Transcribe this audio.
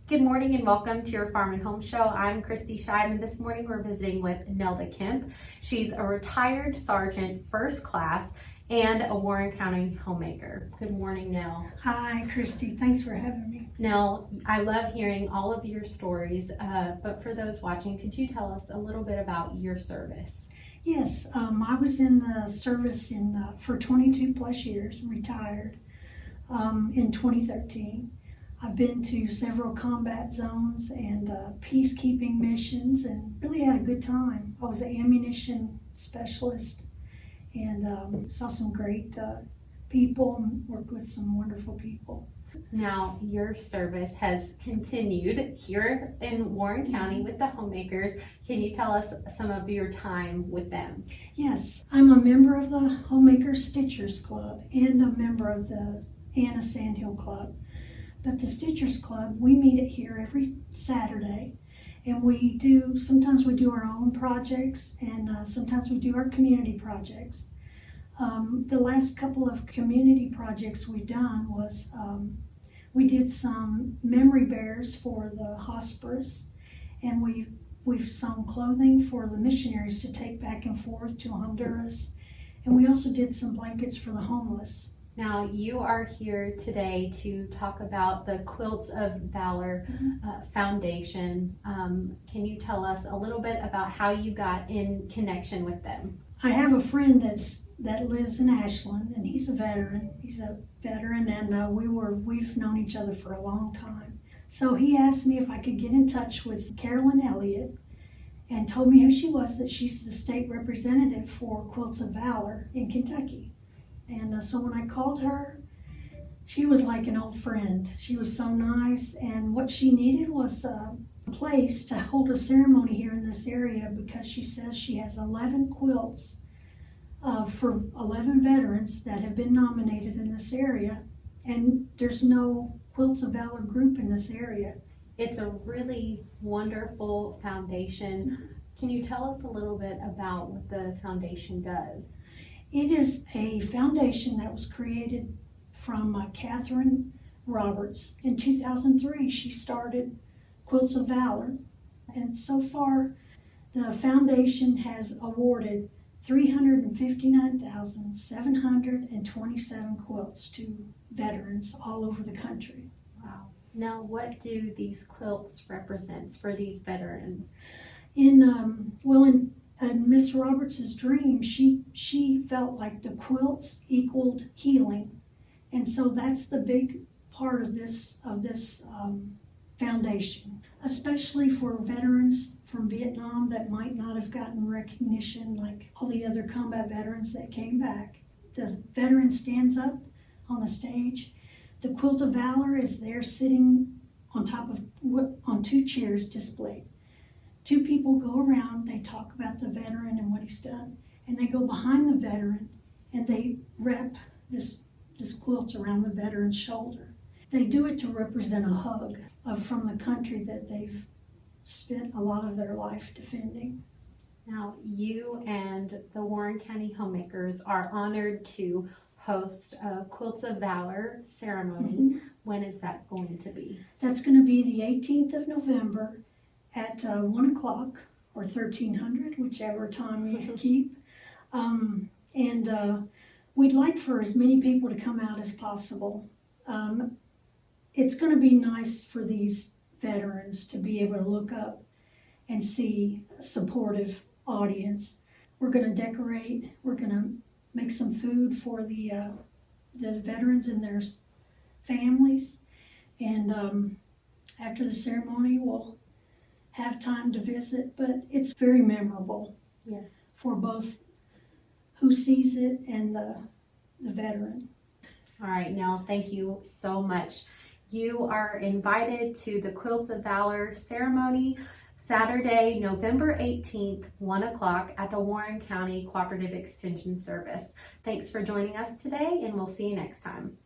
Good morning and welcome to your Farm and Home Show. I'm Kristi, Shive, and this morning we're visiting with Nelda Kemp. She's a retired sergeant, first class, and a Warren County homemaker. Good morning, Nell. Hi, Kristi. Thanks for having me. Nell, I love hearing all of your stories, but for those watching, could you tell us a little bit about your service? Yes, I was in the service for 22 plus years, retired in 2013. I've been to several combat zones and peacekeeping missions and really had a good time. I was an ammunition specialist and saw some great people and worked with some wonderful people. Now, your service has continued here in Warren County with the Homemakers. Can you tell us some of your time with them? Yes, I'm a member of the Homemakers Stitchers Club and a member of the Anna Sandhill Club. But the Stitchers Club, we meet it here every Saturday, and sometimes we do our own projects, and sometimes we do our community projects. The last couple of community projects we've done was we did some memory bears for the hospice, and we've sewn clothing for the missionaries to take back and forth to Honduras, and we also did some blankets for the homeless. Now, you are here today to talk about the Quilts of Valor Foundation. Can you tell us a little bit about how you got in connection with them? I have a friend that lives in Ashland, and he's a veteran. And we've known each other for a long time. So he asked me if I could get in touch with Carolyn Elliott, and told me who she was, that she's the state representative for Quilts of Valor in Kentucky. And so when I called her, she was like an old friend. She was so nice, and what she needed was a place to hold a ceremony here in this area, because she says she has 11 quilts for 11 veterans that have been nominated in this area, and there's no Quilts of Valor group in this area. It's a really wonderful foundation. Can you tell us a little bit about what the foundation does? It is a foundation that was created from Catherine Roberts. In 2003, she started Quilts of Valor, and so far the foundation has awarded 359,727 quilts to veterans all over the country. Wow. Now, what do these quilts represent for these veterans? In Miss Roberts's dream, she felt like the quilts equaled healing, and so that's the big part of this foundation, especially for veterans from Vietnam that might not have gotten recognition like all the other combat veterans that came back. The veteran stands up on the stage. The Quilt of Valor is there sitting on two chairs displayed. Two people go around, they talk about the veteran and what he's done, and they go behind the veteran and they wrap this quilt around the veteran's shoulder. They do it to represent a hug from the country that they've spent a lot of their life defending. Now, you and the Warren County Homemakers are honored to host a Quilts of Valor ceremony. Mm-hmm. When is that going to be? That's going to be the 18th of November at 1 o'clock or 1300, whichever time you keep. We'd like for as many people to come out as possible. It's going to be nice for these veterans to be able to look up and see a supportive audience. We're going to decorate. We're going to make some food for the veterans and their families. And after the ceremony, we'll have time to visit, but it's very memorable. Yes. For both who sees it and the veteran. All right, Nell, thank you so much. You are invited to the Quilts of Valor ceremony Saturday, November 18th, 1 o'clock at the Warren County Cooperative Extension Service. Thanks for joining us today, and we'll see you next time.